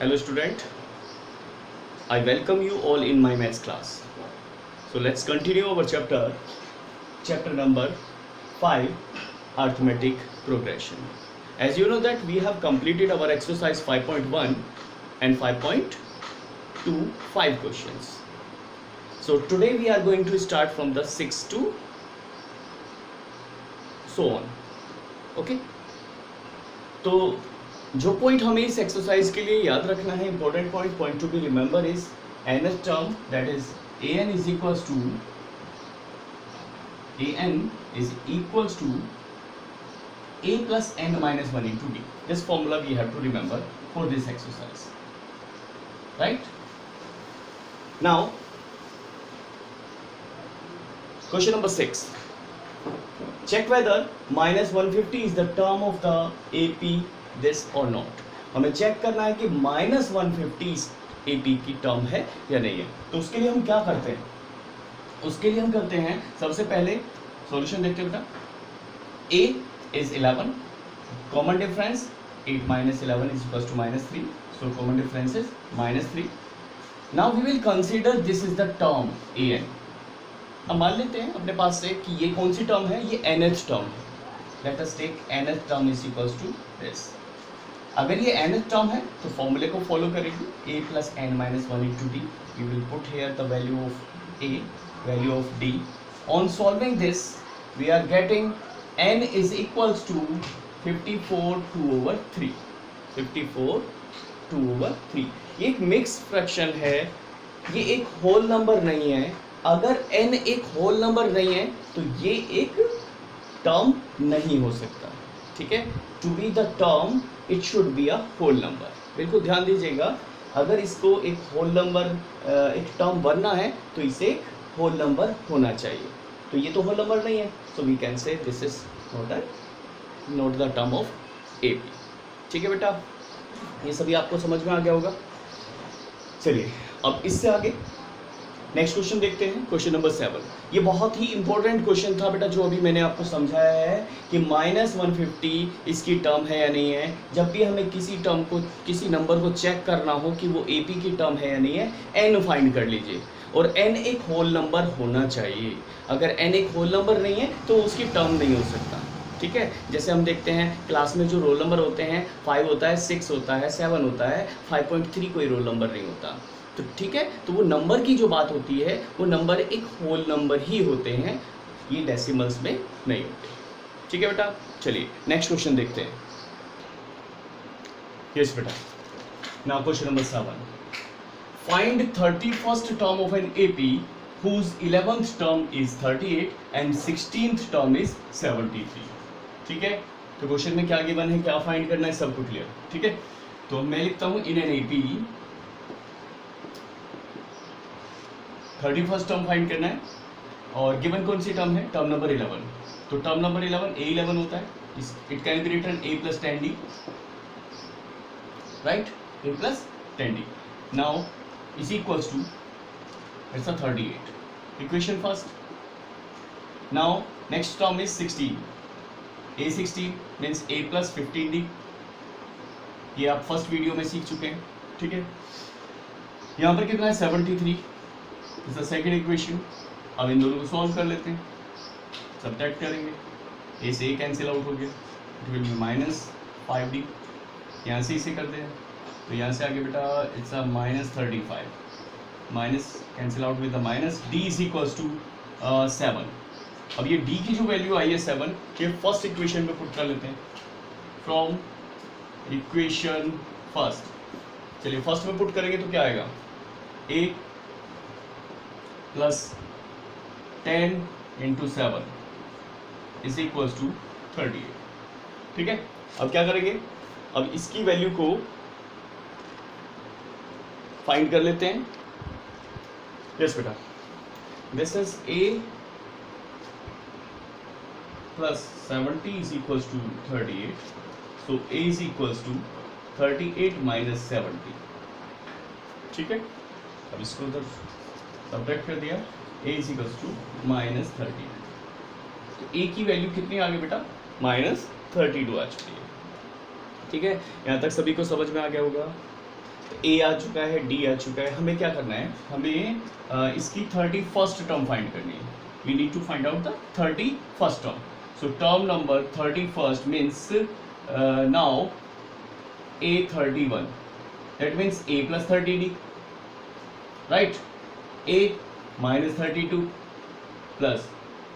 Hello student, I welcome you all in my maths class. So let's continue our chapter number 5, arithmetic progression. As you know that we have completed our exercise 5.1 and 5.2 5 questions. So today we are going to start from the 6 to so on. Okay? तो जो point हमें इस exercise के लिए याद रखना है, important point to be remember is nth term, that is an is equals to a plus n minus 1 into d. This formula we have to remember for this exercise, right? Now question number 6, check whether minus 150 is the term of the AP this or not. हमें check करना है कि minus 150 AP की term है या नहीं है. तो उसके लिए हम क्या करते हैं? उसके लिए हम करते हैं, सबसे पहले सॉल्यूशन देखते हैं बेटा. A is 11, common difference 8 minus 11 is equals to minus 3, so common difference is minus 3. Now we will consider this is the term an. अब मान लेते हैं अपने पास से कि ये कौन सी टर्म है, ये nth टर्म है. Let us take nth term is equals to this. अगर ये nth टर्म है तो फॉर्मूले को फॉलो करेगी, a plus n minus 1 into d. We will put here the value of a, value of d. On solving this, we are getting n is equals to 54 2/3. 54 2/3. ये एक mix fraction है, ये एक होल नंबर नहीं है. अगर n एक whole number नहीं है तो ये एक टर्म नहीं हो सकता. ठीक है, to be the term it should be a whole number. बिल्कुल ध्यान दीजिएगा, अगर इसको एक होल नंबर एक टर्म बनना है तो इसे एक होल नंबर होना चाहिए. तो ये तो होल नंबर नहीं है, so we can say this is not the term of AP. ठीक है बेटा, ये सभी आपको समझ में आ गया होगा. चलिए अब इससे आगे नेक्स्ट क्वेश्चन देखते हैं, क्वेश्चन नंबर 7. ये बहुत ही इंपॉर्टेंट क्वेश्चन था बेटा, जो अभी मैंने आपको समझाया है कि माइनस 150 इसकी टर्म है या नहीं है. जब भी हमें किसी टर्म को, किसी नंबर को चेक करना हो कि वो AP की टर्म है या नहीं है, n फाइंड कर लीजिए और n एक होल नंबर होना चाहिए. अगर n एक होल नंबर नहीं है तो उसकी टर्म नहीं हो सकता. ठीक है, जैसे हम देखते हैं क्लास में जो रोल नंबर होते हैं 5 होता है, 6 होता है, 7 होता है, 5.3 कोई रोल नंबर नहीं होता. तो ठीक है, तो वो नंबर की जो बात होती है वो नंबर एक होल नंबर ही होते हैं, ये डेसिमल्स में नहीं होते. ठीक है बेटा, चलिए नेक्स्ट क्वेश्चन देखते हैं. यस बेटा, now question number 7. Find 31st term of an AP whose 11th term is 38 and 16th term is 73. ठीक है, तो क्वेश्चन में क्या गिवन है, क्या फाइंड करना है, सबको क्लियर. ठीक है, तो मैं लिखता हूं in an AP 31st term find करना है और गिवन कौन सी टर्म है, टर्म नंबर 11. तो टर्म नंबर 11 A11 होता है, it can be written A plus 10d, right, A plus 10d. Now is equals to it's a 38. Equation first. Now next term is 16. A16 means A plus 15d. ये आप first video में सीख चुके हैं. ठीक है, यहाँ पर कितना है 73. Is the second equation. अब इन दोनों को सॉल्व कर लेते हैं, सब्ट्रैक्ट करेंगे, ए से ए कैंसिल आउट हो गया, it will be minus 5d. यहाँ से इसे करते हैं तो यहाँ से आगे बेटा it's a minus 35, minus cancel out with the minus. d is equals to 7. अब ये d की जो वैल्यू आई है 7, ये फर्स्ट इक्वेशन में पुट कर लेते हैं फ्रॉम इक्वेशन फर्स्ट. चलिए फर्स्ट में पुट करेंगे तो क्या आएगा, a plus 10 into 7 is equals to 38. ठीक है, अब क्या करेंगे, अब इसकी वैल्यू को फाइंड कर लेते हैं. यस बेटा, this is a plus 70 is equals to 38. So a is equals to 38 minus 70. ठीक है, अब इसको उधर सब्ट्रैक्ट कर दिया, a is equals to minus 30. तो a की वैल्यू कितनी आ गई बेटा, माइनस 32 आ चुकी है. ठीक है, यहाँ तक सभी को समझ में आ गया होगा. ए आ चुका है, डी आ चुका है, हमें क्या करना है, हमें इसकी 31st टर्म फाइंड करनी है. We need to find out the 31st term. So term number 31st means now A31, that means A plus 30D, right? A minus 32 plus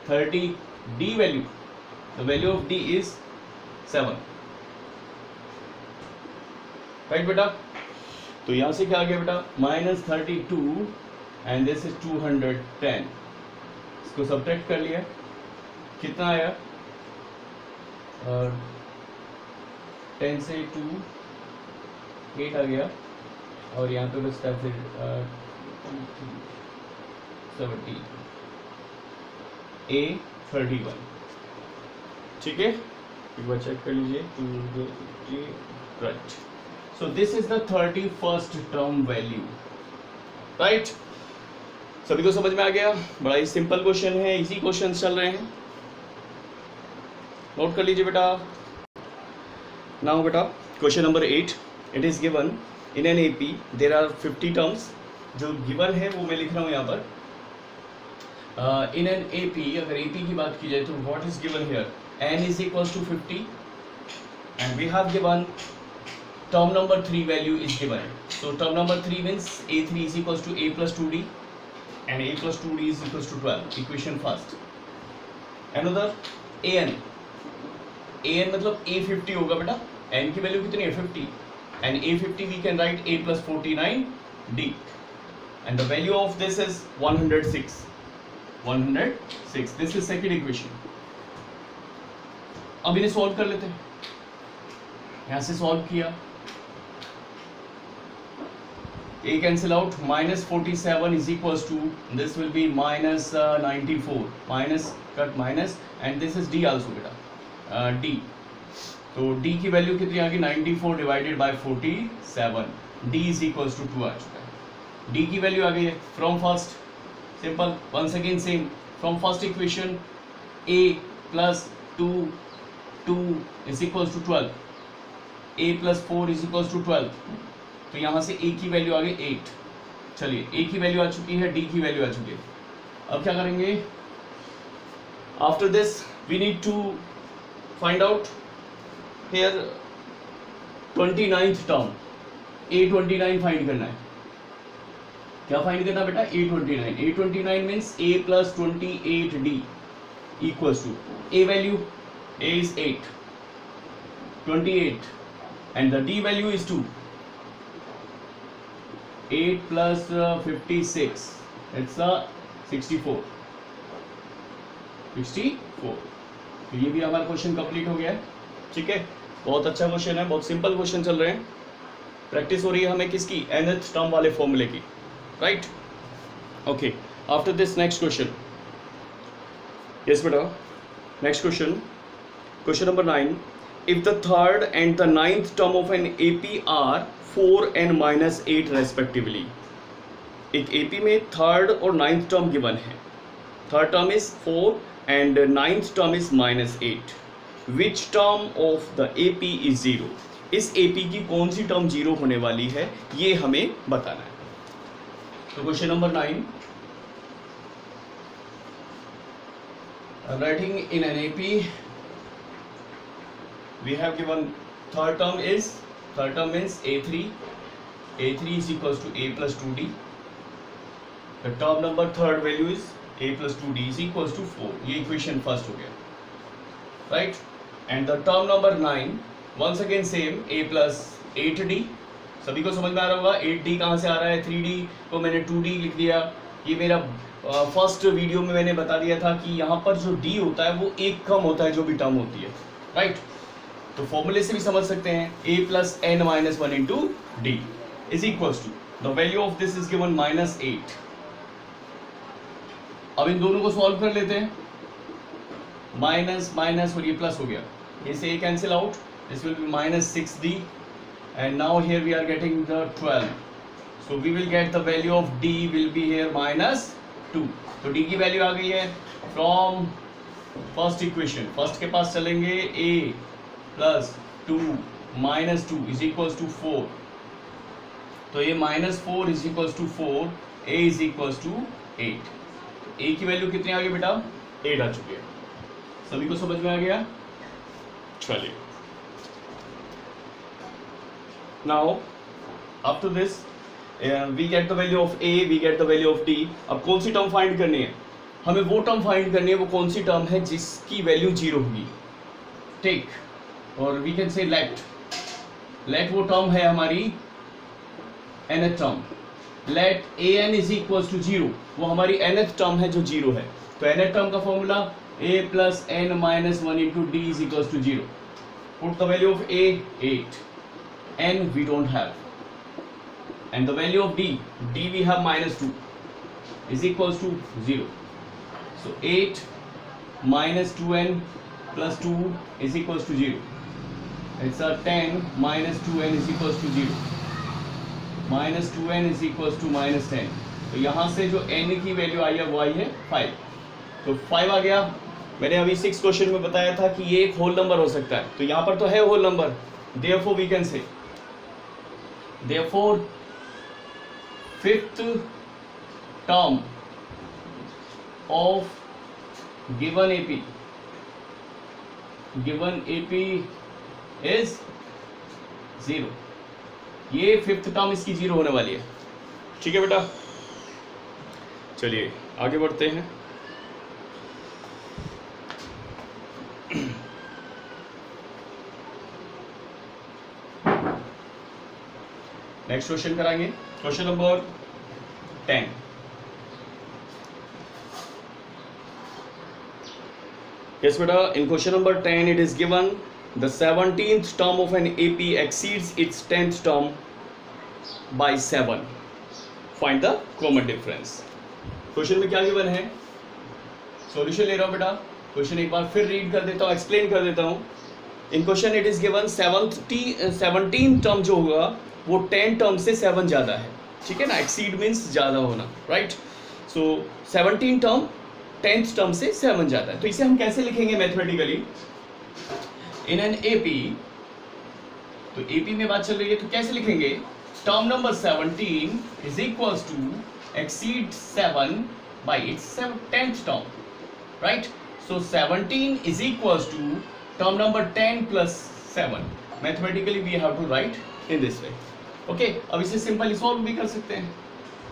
30D value, the value of D is 7, right बेटा? तो यहाँ से क्या आ गया बेटा, -32 and this is 210. इसको subtract कर लिया, कितना आया, 10 से 2 8 आ गया, और यहाँ पे बचता है फिर 70 A31. ठीक है, एक बार चेक कर लीजिए. Right, so this is the 31st term value. Right, सभी को समझ में आ गया? बड़ा ही सिंपल क्वेश्चन है, इजी क्वेश्चन चल रहे हैं, नोट कर लीजिए बेटा. नाउ बेटा question number 8. It is given in an AP there are 50 terms. जो given है वो मैं लिख रहा हूँ यहाँ पर. In an AP, अगर AP की बात की जाए तो what is given here? N is equals to 50 and we have given term number 3 value is given. So term number 3 means A3 is equals to A plus 2D and A plus 2D is equals to 12. Equation first. Another AN. AN मतलब A50 होगा बेटा. N की value कितनी है, 50. And A50 we can write A plus 49D, and the value of this is 106. 106. This is second equation. अब इन्हें solve कर लेते हैं. यहाँ से सॉल्व किया, A cancel out, -47 is equals to this will be -94. Minus cut minus, and this is D also बेटा, D. तो D की वैल्यू कितनी आ गई, 94 divided by 47. D is equals to 2 आ चुका है. D की वैल्यू आ गई है from first, simple, once again same, from first equation A plus 2 is equals to 12, A plus 4 is equals to 12. तो यहाँ से A की वैल्यू आ गई 8. चलिए, A की वैल्यू आ चुकी है, D की वैल्यू आ चुकी है. अब क्या करेंगे, after this we need to find out here 29th term, A29 find करना है. क्या फाइंड करना बेटा, A29. A29 means A plus 28D equals to A value, A is 8, 28 and the D value is 2. 8 plus 56, it's 64. 64. तो ये भी हमारा question complete हो गया है. ठीक है, बहुत अच्छा क्वेश्चन है, बहुत सिंपल क्वेश्चन चल रहे हैं. प्रैक्टिस हो रही है हमें किसकी, nth टर्म वाले फॉर्मूले की. Right, okay. After this next question. Yes बेटा, next question, question number 9. If the third and the 9th term of an AP are 4 and -8 respectively. एक AP में थर्ड और 9th टर्म गिवन है. Third term is 4 and 9th term is -8. Which term of the AP is 0? इस AP की कौन सी term 0 होने वाली है, ये हमें बताना है. तो question number 9. Writing in an AP, we have given third term means A3. A3 is equals to A plus 2D. The term number third value is A plus 2D is equals to 4. ये equation first हो गया. Right, and the term number 9 once again same, A plus 8D. सभी को समझ में आ रहा होगा 8D कहाँ से आ रहा है, 3D को मैंने 2D लिख दिया. ये मेरा फर्स्ट वीडियो में मैंने बता दिया था कि यहाँ पर जो D होता है वो एक कम होता है जो भी टर्म होती है. राइट, तो फॉर्मूले से भी समझ सकते हैं, A plus n minus 1 into D is equals to the value of this is given -8. अब इन दोनों को सॉल्व कर लेते हैं. माइनस माइनस और ये प्लस हो गया, इसे A cancel out, this will be -6D and now here we are getting the 12. So we will get the value of D will be here -2. तो D की वैल्यू आ गई है फ्रॉम फर्स्ट इक्वेशन. फर्स्ट के पास चलेंगे, A plus 2 minus 2 is equals to 4. तो ये -4 is equals to 4, a is equals to 8। a की वैल्यू कितनी आ गई बेटा? 8 आ चुकी है। सभी को समझ में आ गया? चलिए, now after this we get the value of a, we get the value of d। अब कौन सी टर्म फाइंड करनी है? हमें वो टर्म फाइंड करनी है, वो कौन सी टर्म है जिसकी वैल्यू 0 होगी। टेक, और वी कैन से लेट वो टर्म है हमारी nth term. Let an is equals to 0, वो हमारी nth टर्म है जो 0 है। तो nth टर्म का formula a plus n minus 1 into d is equals to 0। Put the value of a 8, n we don't have, and the value of d we have -2 is equals to 0. So 8 minus 2n plus 2 is equals to 0. It's a 10 minus 2n is equals to 0. Minus 2n is equals to minus 10. तो यहाँ से जो n की value आई है वो आई है 5। तो 5 आ गया। मैंने अभी 6 क्वेश्चन में बताया था कि ये एक होल नंबर हो सकता है, तो यहाँ पर तो है whole number. Therefore we can say, therefore fifth term of given AP is 0। ये फिफ्थ टर्म इसकी 0 होने वाली है। ठीक है बेटा, चलिए आगे बढ़ते हैं। नेक्स्ट क्वेश्चन कराएंगे, क्वेश्चन नंबर 10। Yes बेटा, in question number 10 it is given the 17th term of an AP exceeds its 10th term by 7. Find the common difference. Question में क्या गिवन है? सॉल्यूशन ले रहा हूँ बेटा, क्वेश्चन एक बार फिर रीड कर देता हूँ, एक्सप्लेन कर देता हूँ। In question it is given 17 term जो होगा वो 10 टर्म से 7 ज़्यादा है। ठीक है ना, एक्सीड मीन्स ज़्यादा होना, right. So 17 term 10th term से 7 ज़्यादा है। तो इसे हम कैसे लिखेंगे मैथमेटिकली? इन एन एपी, तो एपी में बात चल रही है तो कैसे लिखेंगे? Term number 17 is equals to exceed 7 by its 10th term, right. So 17 is equals to term number 10 plus 7। Mathematically we have to write in this way. Okay, अब इसे सिंपली सॉल्व भी कर सकते हैं।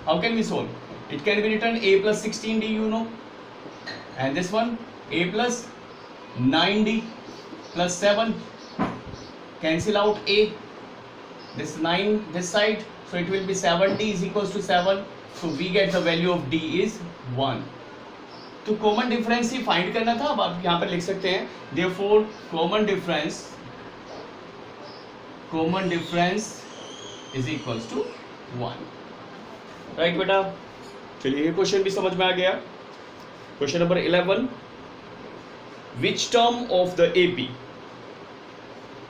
How can we solve? It can be written a plus 16d, you know, and this one a plus 9d plus 7, cancel out a, this 9 this side, so it will be 7d is equals to 7, so we get the value of d is 1। तो common difference ही find करना था। अब आप यहाँ पर लिख सकते हैं therefore common difference is equals to 1, right बेटा। चलिए ये क्वेश्चन भी समझ में आ गया। Question number 11, which term of the AP?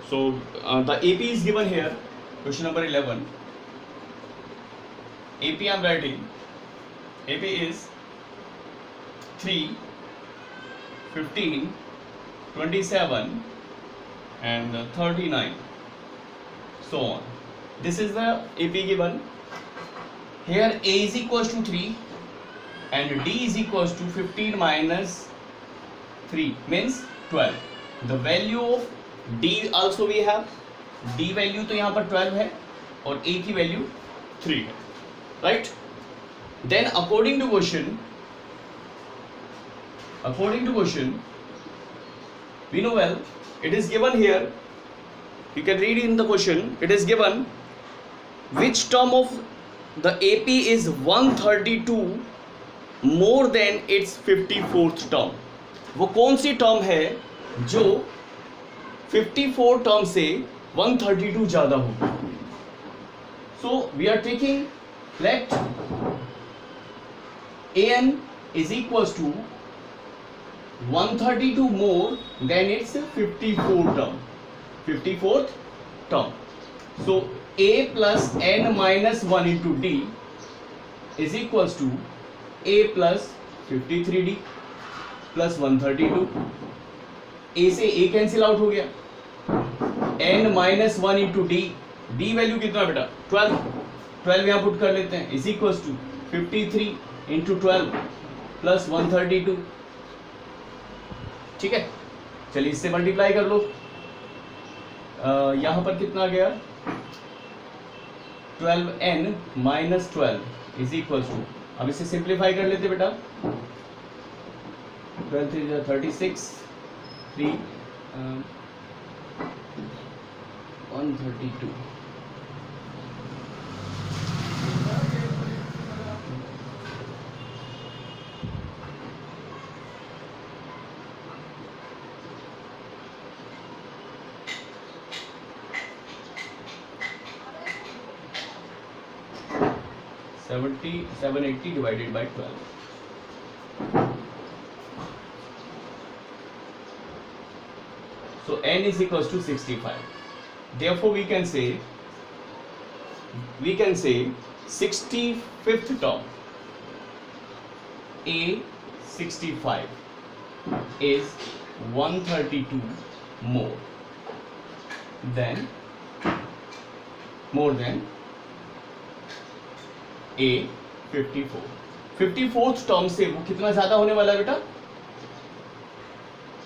So the AP is given here. Question number 11, AP I am writing, AP is 3, 15, 27 and 39, so on. This is the AP given. Here A is equals to 3 and d is equals to 15 minus 3 means 12. The value of d also we have, d value तो यहाँ पर 12 है और a की value 3 है, right? Then according to question we know well, it is given here, you can read in the question, it is given which term of the AP is 132 more than its 54th term. वो कौन सी term है जो 54 term से 132 ज़्यादा हो? So we are taking let an is equals to 132 more than its 54th term. So a plus n minus 1 into d is equals to a plus 53d plus 132। a से a cancel out हो गया, n minus 1 into d, d value कितना बेटा? 12, 12 यहाँ put कर लेते हैं, is equal to 53 into 12 plus 132। ठीक है, चलिए इससे मल्टीप्लाई कर लो। यहाँ पर कितना गया, 12n minus 12 is equal to, अब इसे सिंप्लीफाई कर लेते बेटा, 12 3 36 3 132। $70 780 divided by 12. So n is equals to 65. Therefore we can say 65th term, a 65 is 132 more than a 54। 54th term से वो कितना ज्यादा होने वाला है बेटा,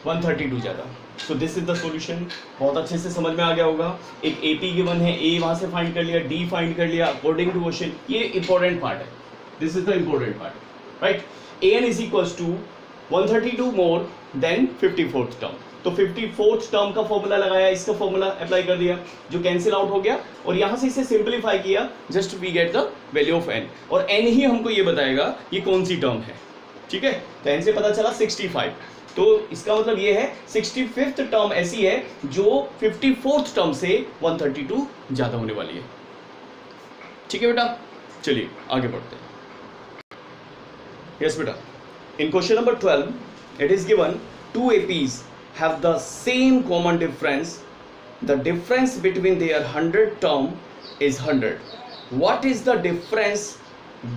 132 ज्यादा। So this is the solution. बहुत अच्छे से समझ में आ गया होगा। एक एपी गिवन है, ए वहां से फाइंड कर लिया, डी फाइंड कर लिया अकॉर्डिंग टू क्वेश्चन। ये इंपॉर्टेंट पार्ट है, this is the important part, right. an is equals to 132 more than 54th term. तो 54th टर्म का फॉर्मूला लगाया, इसका फॉर्मूला अप्लाई कर दिया जो कैंसिल आउट हो गया, और यहां से इसे सिंपलीफाई किया, just we get the value of n। और n ही हमको ये बताएगा ये कौन सी टर्म है। ठीक है, तो n से पता चला 65, तो इसका मतलब ये है 65th टर्म ऐसी है जो 54th टर्म से 132 ज्यादा होने वाली है। ठीक है बेटा, चलिए आगे बढ़ते हैं। यस बेटा, in question number 12 it is given two APs have the same common difference. The difference between their 100 term is 100. What is the difference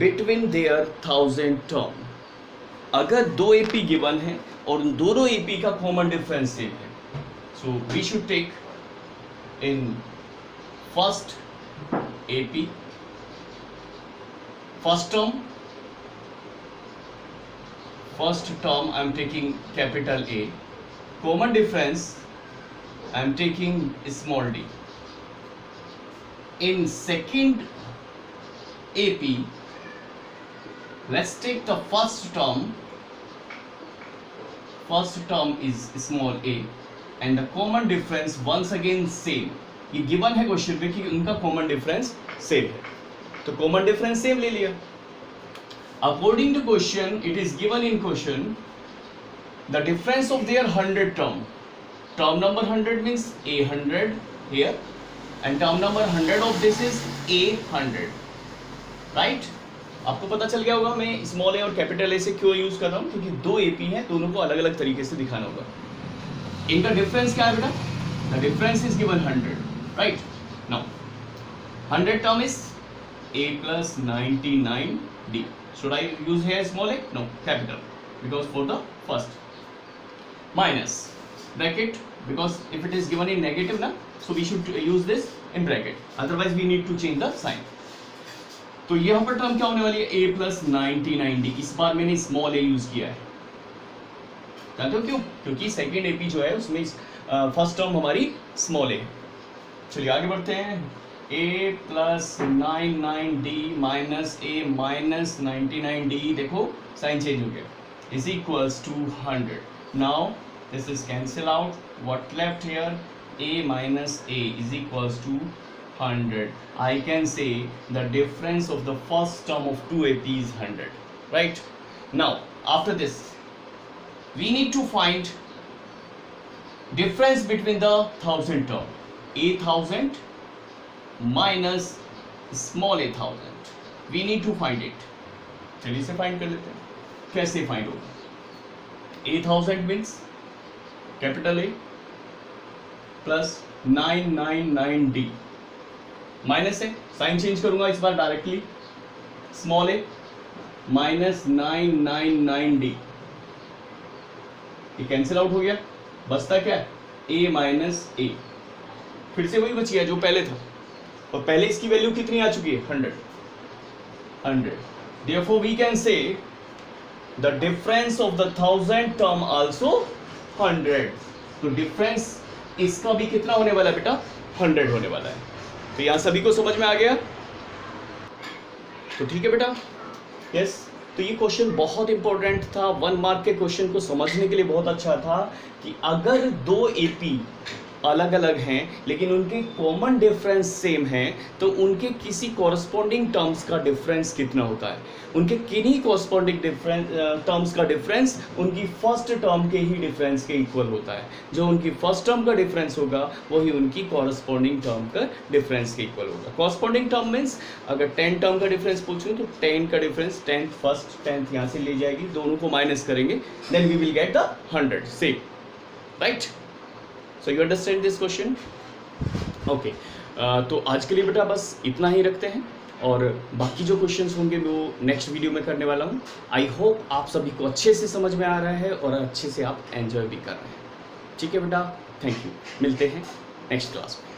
between their 1000 term? अगर दो AP गिवन है और उन दोनों AP का कॉमन डिफरेंस सेम है, so we should take in first AP first term I am taking capital A, common difference I am taking small d. In second AP, let's take the first term is small a and the common difference once again same. ये given है question में कि उनका common difference same है, तो common difference same ले लिया। According to question, it is given in question the difference of their 100 term number 100 means a100 here, and term number 100 of this is a100, right? आपको पता चल गया होगा मैं स्मॉल ए और कैपिटल ए से क्यों यूज कर रहा हूँ, क्योंकि दो एपी हैं, दोनों को अलग अलग तरीके से दिखाना होगा। इनका डिफरेंस क्या है बेटा, the difference is given 100, right. Now 100 term is a plus 99d. Should I use here small a? No, capital, because for the first. Minus bracket, because if it is given in negative na, so we should use this in bracket, otherwise we need to change the sign. तो यहाँ पर term क्या होने वाली है, a plus 99d। इस बार मैंने small a use किया है, जानते हो क्यों, क्योंकि सेकेंड एपी जो है उसमें फर्स्ट टर्म हमारी स्मॉल a। चलिए आगे बढ़ते हैं। a plus 99d minus a minus 99d, देखो साइन चेंज हो गया, is equals to 100। Now this is cancel out, what left here, a minus a is equals to 100. I can say the difference of the first term of two AP is 100, right? Now after this we need to find difference between the 1000 term, a1000 minus small a1000, we need to find it। चलिए इसे find कर लेते हैं। कैसे find होगा, a1000 means capital A plus 999d minus है, sign change करूंगा इस बार directly, small a minus 999d, ये कैंसिल आउट हो गया, बचता क्या है a माइनस a, फिर से वही बच गया जो पहले था, और पहले इसकी वैल्यू कितनी आ चुकी है 100. Therefore we can say the difference of the 1000 term also 100. तो डिफरेंस इसका भी कितना होने वाला है बेटा 100 होने वाला है. तो यहां सभी को समझ में आ गया. तो ठीक है बेटा. यस. तो ये क्वेश्चन बहुत इंपॉर्टेंट था. 1 मार्क के क्वेश्चन को समझने के लिए बहुत अच्छा था कि अगर दो एपी अलग अलग हैं लेकिन उनके कॉमन डिफरेंस सेम है तो उनके किसी कॉरस्पॉन्डिंग टर्म्स का डिफरेंस कितना होता है. उनके किन्हीं कॉरस्पॉन्डिंग टर्म्स का डिफरेंस उनकी फर्स्ट टर्म के ही डिफरेंस के इक्वल होता है. जो उनकी फर्स्ट टर्म का डिफरेंस होगा वही उनकी कॉरस्पॉन्डिंग टर्म का डिफरेंस के इक्वल होगा. कॉरस्पॉन्डिंग टर्म मीन्स अगर 10 टर्म का डिफरेंस पूछूं तो 10 का डिफरेंस 10th फर्स्ट 10th यहाँ से ले जाएगी, दोनों को माइनस करेंगे, then we will get the 100 same. Right. So you understand this question? Okay. तो आज के लिए बेटा बस इतना ही रखते हैं और बाकी जो क्वेश्चंस होंगे वो नेक्स्ट वीडियो में करने वाला हूँ. आई होप आप सभी को अच्छे से समझ में आ रहा है और अच्छे से आप एंजॉय भी कर रहे हैं. ठीक है बेटा. Thank you. मिलते हैं नेक्स्ट क्लास में.